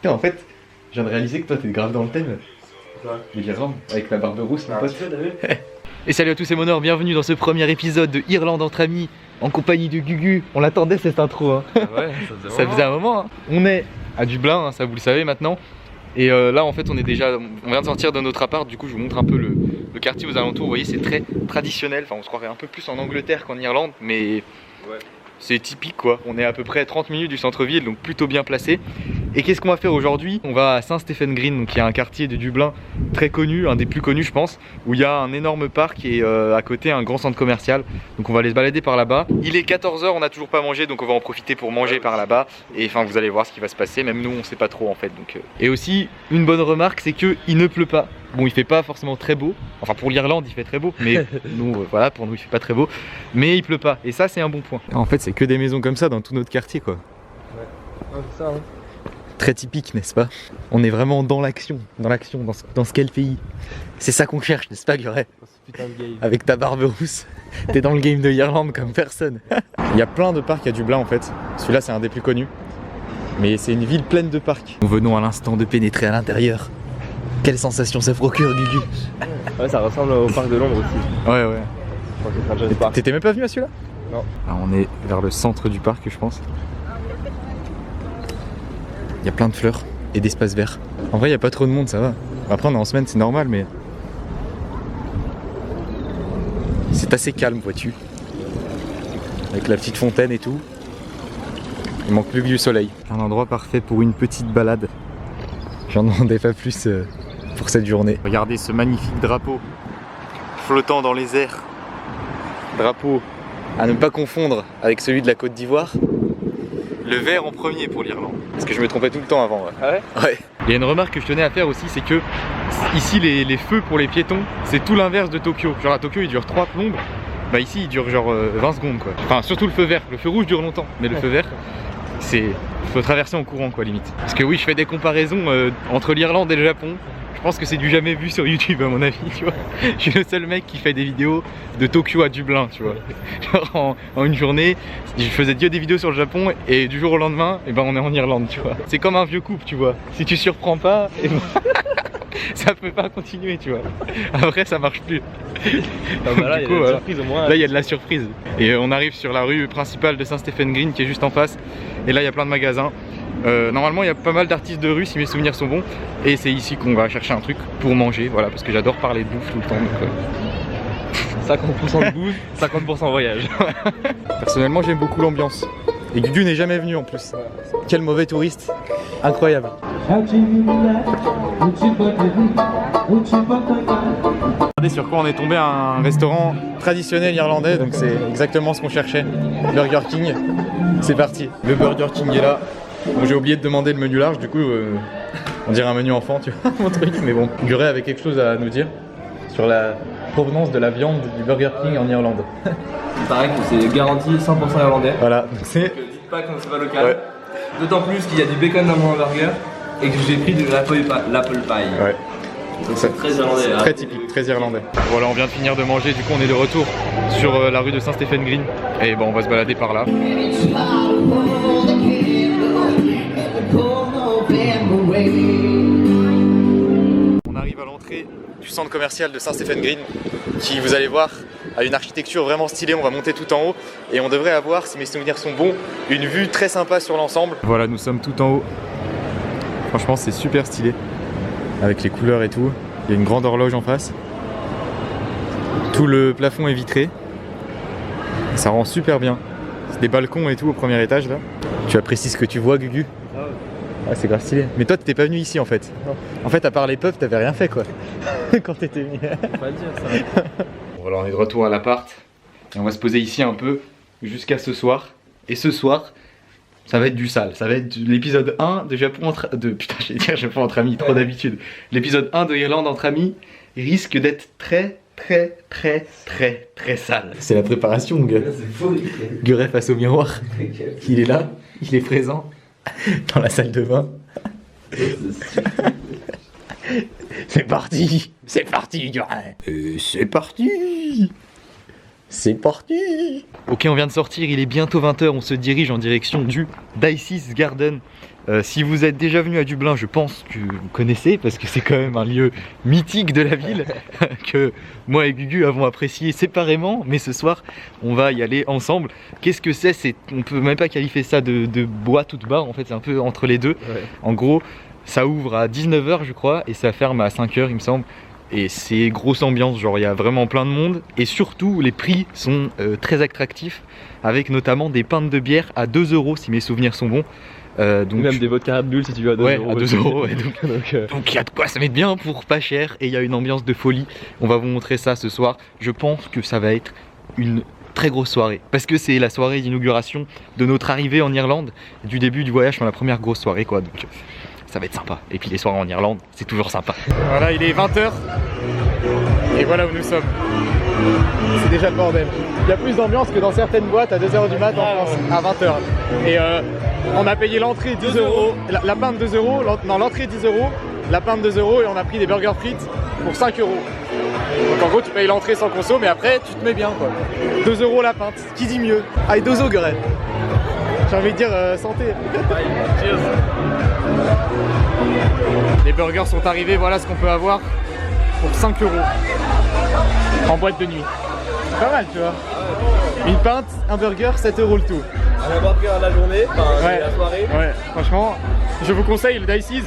Putain, en fait, je viens de réaliser que toi t'es grave dans le thème. Les Irlandes, avec la barbe rousse, mon pote. Et salut à tous, c'est Monor, bienvenue dans ce premier épisode de Irlande entre amis, en compagnie de Gugu. On l'attendait cette intro, hein. Ah ouais, ça faisait un moment. Hein. On est à Dublin, hein, ça vous le savez maintenant. Et là en fait on vient de sortir de notre appart, du coup je vous montre un peu le quartier aux alentours. Vous voyez, c'est très traditionnel, enfin on se croirait un peu plus en Angleterre qu'en Irlande, mais ouais. C'est typique quoi. On est à peu près 30 minutes du centre-ville, donc plutôt bien placé. Et qu'est-ce qu'on va faire aujourd'hui? On va à Saint-Stephen Green, qui est un quartier de Dublin très connu, un des plus connus je pense, où il y a un énorme parc et à côté un grand centre commercial. Donc on va aller se balader par là-bas. Il est 14 h, on n'a toujours pas mangé, donc on va en profiter pour manger par là-bas. Et enfin vous allez voir ce qui va se passer, même nous on sait pas trop en fait. Donc, Et aussi une bonne remarque, c'est qu'il ne pleut pas. Bon, il fait pas forcément très beau, enfin pour l'Irlande il fait très beau, mais nous voilà, pour nous il fait pas très beau, mais il pleut pas, et ça c'est un bon point. En fait c'est que des maisons comme ça dans tout notre quartier quoi. Ouais, c'est ça hein. Très typique, n'est-ce pas? On est vraiment dans l'action, dans ce quel pays? C'est ça qu'on cherche, n'est-ce pas Guret? Avec ta barbe rousse, t'es dans le game de Irlande comme personne. Il y a plein de parcs à Dublin en fait, celui-là c'est un des plus connus, mais c'est une ville pleine de parcs. Nous venons à l'instant de pénétrer à l'intérieur. Quelle sensation ça procure, Gugu? Ouais, ça ressemble au parc de Londres aussi. Ouais, ouais. T'étais même pas venu à celui-là? Non. Alors, on est vers le centre du parc, je pense. Il y a plein de fleurs et d'espaces verts. En vrai, il n'y a pas trop de monde, ça va. Après, on est en semaine, c'est normal, mais c'est assez calme, vois-tu. Avec la petite fontaine et tout. Il manque plus que du soleil. Un endroit parfait pour une petite balade. J'en demandais pas plus pour cette journée. Regardez ce magnifique drapeau flottant dans les airs. Drapeau à ne pas confondre avec celui de la Côte d'Ivoire. Le vert en premier pour l'Irlande. Parce que je me trompais tout le temps avant. Ouais. Ah ouais? Ouais. Il y a une remarque que je tenais à faire aussi, c'est que ici les feux pour les piétons, c'est tout l'inverse de Tokyo. Genre à Tokyo il dure 3 plombes, bah ici il dure genre 20 secondes quoi. Enfin surtout le feu vert, le feu rouge dure longtemps, mais le feu vert, faut traverser en courant quoi limite. Parce que oui, je fais des comparaisons entre l'Irlande et le Japon. Je pense que c'est du jamais vu sur YouTube à mon avis, tu vois. Je suis le seul mec qui fait des vidéos de Tokyo à Dublin, tu vois. Genre en une journée, je faisais que des vidéos sur le Japon et du jour au lendemain, et ben on est en Irlande, tu vois. C'est comme un vieux couple, tu vois. Si tu surprends pas, et ben ça peut pas continuer, tu vois. Après ça marche plus. Ah bah là, il y a de la surprise au moins. Là il y a de la surprise. Et on arrive sur la rue principale de Saint-Stephen Green qui est juste en face. Et là il y a plein de magasins. Normalement il y a pas mal d'artistes de rue si mes souvenirs sont bons. Et c'est ici qu'on va chercher un truc pour manger, voilà, parce que j'adore parler de bouffe tout le temps. Donc, 50% de bouffe, 50% voyage. Personnellement j'aime beaucoup l'ambiance. Et Gugu n'est jamais venu en plus. Quel mauvais touriste. Incroyable. Regardez sur quoi on est tombé, un restaurant traditionnel irlandais, donc c'est exactement ce qu'on cherchait. Burger King, c'est parti. Le Burger King est là. Bon, j'ai oublié de demander le menu large, du coup on dirait un menu enfant, tu vois, mon truc. Mais bon, Guret avait quelque chose à nous dire sur la provenance de la viande du Burger King en Irlande. Il paraît que c'est garanti 100% irlandais. Voilà, donc c'est... Donc dites pas que c'est pas local. Ouais. D'autant plus qu'il y a du bacon dans mon hamburger et que j'ai pris de l'apple pie. Ouais. Donc c'est très irlandais. Très typique, très irlandais. Voilà, on vient de finir de manger, du coup on est de retour sur la rue de Saint-Stephen Green. Et bon, on va se balader par là. On arrive à l'entrée du centre commercial de Saint-Stephen Green qui, vous allez voir, a une architecture vraiment stylée. On va monter tout en haut et on devrait avoir, si mes souvenirs sont bons, une vue très sympa sur l'ensemble. Voilà, nous sommes tout en haut. Franchement c'est super stylé avec les couleurs et tout. Il y a une grande horloge en face. Tout le plafond est vitré. Ça rend super bien. C'est des balcons et tout au premier étage là. Tu apprécies ce que tu vois, Gugu? Ah, c'est grave stylé. Mais toi t'étais pas venu ici en fait. Non. En fait à part les pubs t'avais rien fait quoi. Quand t'étais venu. Faut pas le dire ça. Bon, voilà, on est de retour à l'appart. Et on va se poser ici un peu jusqu'à ce soir. Et ce soir, ça va être du sale. Ça va être l'épisode 1 de Japon entre... Putain, j'allais dire Japon entre amis, trop d'habitude. L'épisode 1 de Irlande entre amis risque d'être très sale. C'est la préparation, mon gars. C'est faux. Guret face au miroir. Il est là, il est présent. Dans la salle de bain. C'est parti. C'est parti, Guret. C'est parti. C'est parti. Ok, on vient de sortir, il est bientôt 20 h, on se dirige en direction du Dicey's Garden. Si vous êtes déjà venu à Dublin, je pense que vous connaissez parce que c'est quand même un lieu mythique de la ville que moi et Gugu avons apprécié séparément, mais ce soir on va y aller ensemble. Qu'est-ce que c'est? On peut même pas qualifier ça de boîte ou de bar, en fait c'est un peu entre les deux. Ouais. En gros, ça ouvre à 19 h je crois et ça ferme à 5 h il me semble. Et c'est grosse ambiance, genre il y a vraiment plein de monde et surtout les prix sont très attractifs avec notamment des pintes de bière à 2 € si mes souvenirs sont bons. Donc même des vodka Red Bull si tu veux à 2 ouais, €. À 2 €, ouais, donc il y a de quoi se mettre bien pour pas cher et il y a une ambiance de folie. On va vous montrer ça ce soir. Je pense que ça va être une très grosse soirée parce que c'est la soirée d'inauguration de notre arrivée en Irlande, du début du voyage, la première grosse soirée quoi. Donc ça va être sympa. Et puis les soirées en Irlande, c'est toujours sympa. Voilà, il est 20 h et voilà où nous sommes. C'est déjà le bordel. Il y a plus d'ambiance que dans certaines boîtes à 2 h du mat en France, à 20 h. Et on a payé l'entrée 10 €, la pinte 2 €, non l'entrée 10 €, la pinte 2 € et on a pris des burgers frites pour 5 €. Donc en gros tu payes l'entrée sans conso mais après tu te mets bien quoi. 2 € la pinte, qui dit mieux? Allez, 2 € Guerin. J'ai envie de dire santé. Cheers. Les burgers sont arrivés, voilà ce qu'on peut avoir pour 5 € en boîte de nuit. Pas mal tu vois. Une pinte, un burger, 7 € le tout. Un burger à la journée, enfin ouais, la soirée. Ouais, franchement, je vous conseille le Dicey's,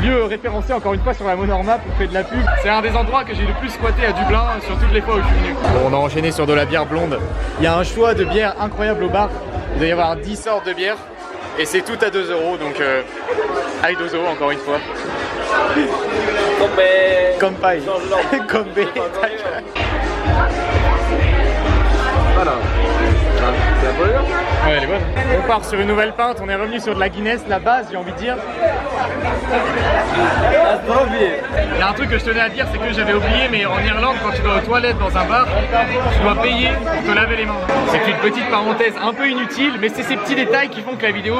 lieu référencé encore une fois sur la Monormap pour faire de la pub. C'est un des endroits que j'ai le plus squatté à Dublin sur toutes les fois où je suis venu. Bon, on a enchaîné sur de la bière blonde. Il y a un choix de bière incroyable au bar. Il doit y avoir 10 sortes de bière et c'est tout à 2 € donc avec 2 € encore une fois. Comme paille. Comme B. Voilà. C'est la bonne. Ouais, elle est bonne. On part sur une nouvelle pinte, on est revenu sur de la Guinness, la base, j'ai envie de dire. Il y a un truc que je tenais à dire, c'est que j'avais oublié, mais en Irlande, quand tu vas aux toilettes dans un bar, tu dois payer pour te laver les mains. C'est une petite parenthèse un peu inutile, mais c'est ces petits détails qui font que la vidéo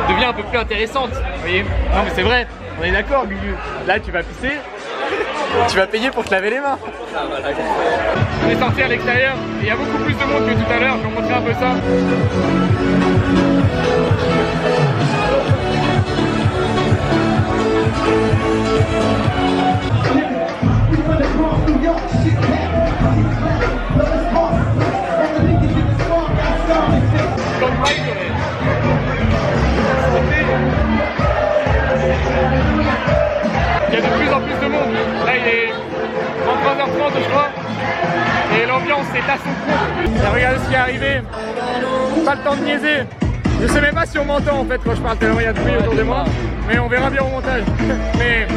devient un peu plus intéressante. Vous voyez? Non mais c'est vrai, on est d'accord Gugu. Là tu vas pisser, tu vas payer pour te laver les mains. On est sorti à l'extérieur et il y a beaucoup plus de monde que tout à l'heure, je vais vous montrer un peu ça. Il y a de plus en plus de monde. Là il est 23 h 30 je crois. Et l'ambiance est à son coup. Et regardez ce qui est arrivé. Pas le temps de niaiser. Je sais même pas si on m'entend en fait quand je parle tellement il y a de bruit autour de moi. Mais on verra bien au montage. Mais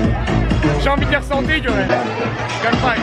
j'ai envie de dire santé, Guerin. Comme ça.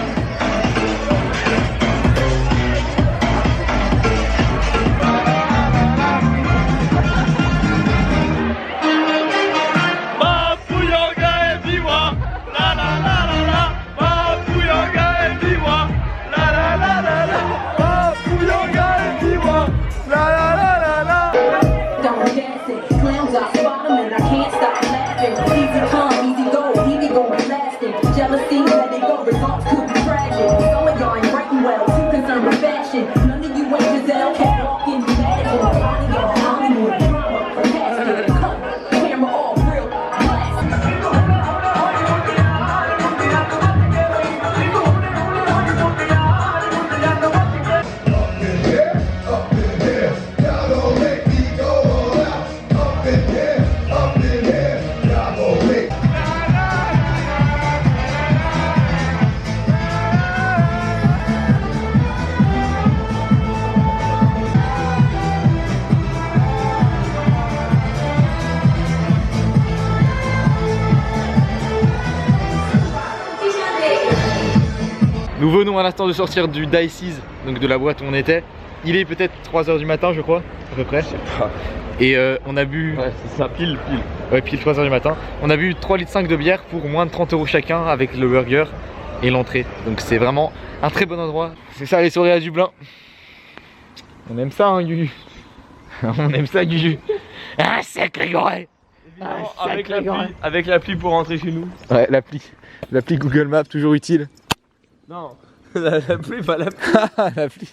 Nous venons à l'instant de sortir du Dicey's, donc de la boîte où on était. Il est peut-être 3 h du matin je crois, à peu près. Je sais pas. Et on a bu... Ouais c'est ça, pile. Ouais, pile 3 h du matin. On a bu 3,5 litres de bière pour moins de 30 € chacun avec le burger et l'entrée. Donc c'est vraiment un très bon endroit. C'est ça les soirées à Dublin. On aime ça hein Gugu. On aime ça Gugu. Ah sacré Guerin. Avec l'appli pour rentrer chez nous. Ouais l'appli Google Maps toujours utile. Non, l'appli, pas l'appli. L'appli.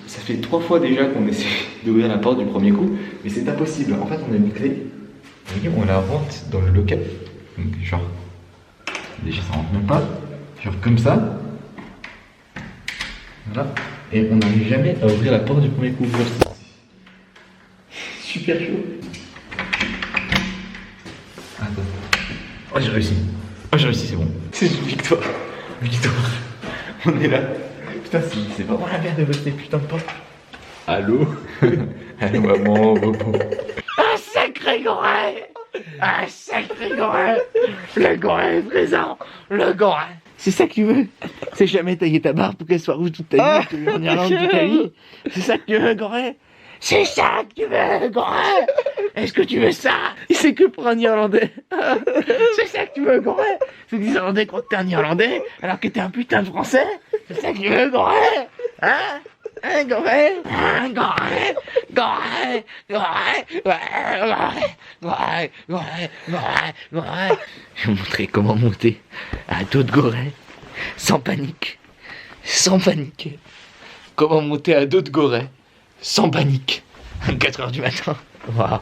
Ça fait 3 fois déjà qu'on essaie d'ouvrir la porte du premier coup, mais c'est impossible. En fait, on a une clé Vous voyez, on la rentre dans le local. Donc, genre, déjà ça rentre même pas. Genre comme ça. Voilà. Et on n'arrive jamais à ouvrir la porte du premier coup. Super chaud. Attends. Oh, j'ai réussi. Oh, j'ai réussi, c'est bon. C'est une victoire. Victoire. On est là. Putain, c'est vraiment la merde de bosser, putain de porte. Allô. Allô, maman, bobo. Un sacré goret! Un sacré goret! Le goret est présent! Le goret! C'est ça que tu veux? C'est jamais tailler ta barbe pour qu'elle soit rouge toute ta vie, que en Irlande toute ta vie? C'est ça que tu veux, goret? C'est ça que tu veux, goret? Est-ce que tu veux ça? C'est que pour un Irlandais! C'est ça que tu veux, goret? C'est que les Irlandais croient que t'es un Irlandais alors que t'es un putain de Français? C'est ça que tu veux, goret? Hein? Un goret, un goret, goret, goret, goret, goret, goret, goret. Je vais vous montrer comment monter à dos de goret, sans panique, sans paniquer. Comment monter à dos de goret, sans panique. 4h du matin. Waouh.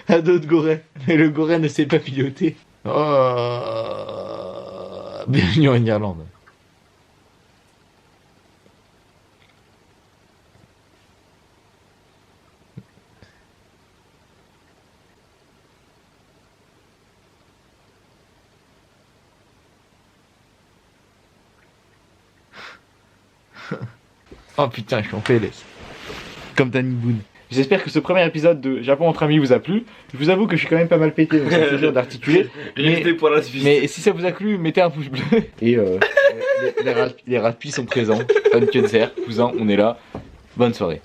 À dos de goret, mais le goret ne sait pas piloter. Oh. Bienvenue en Irlande. Oh putain, je suis en PLS. Comme Danny Boone. J'espère que ce premier épisode de Japon entre amis vous a plu. Je vous avoue que je suis quand même pas mal pété, donc ça me fait dur d'articuler. Mais si ça vous a plu, mettez un pouce bleu. Et les rapids sont présents. Funkenzer, cousin, on est là. Bonne soirée.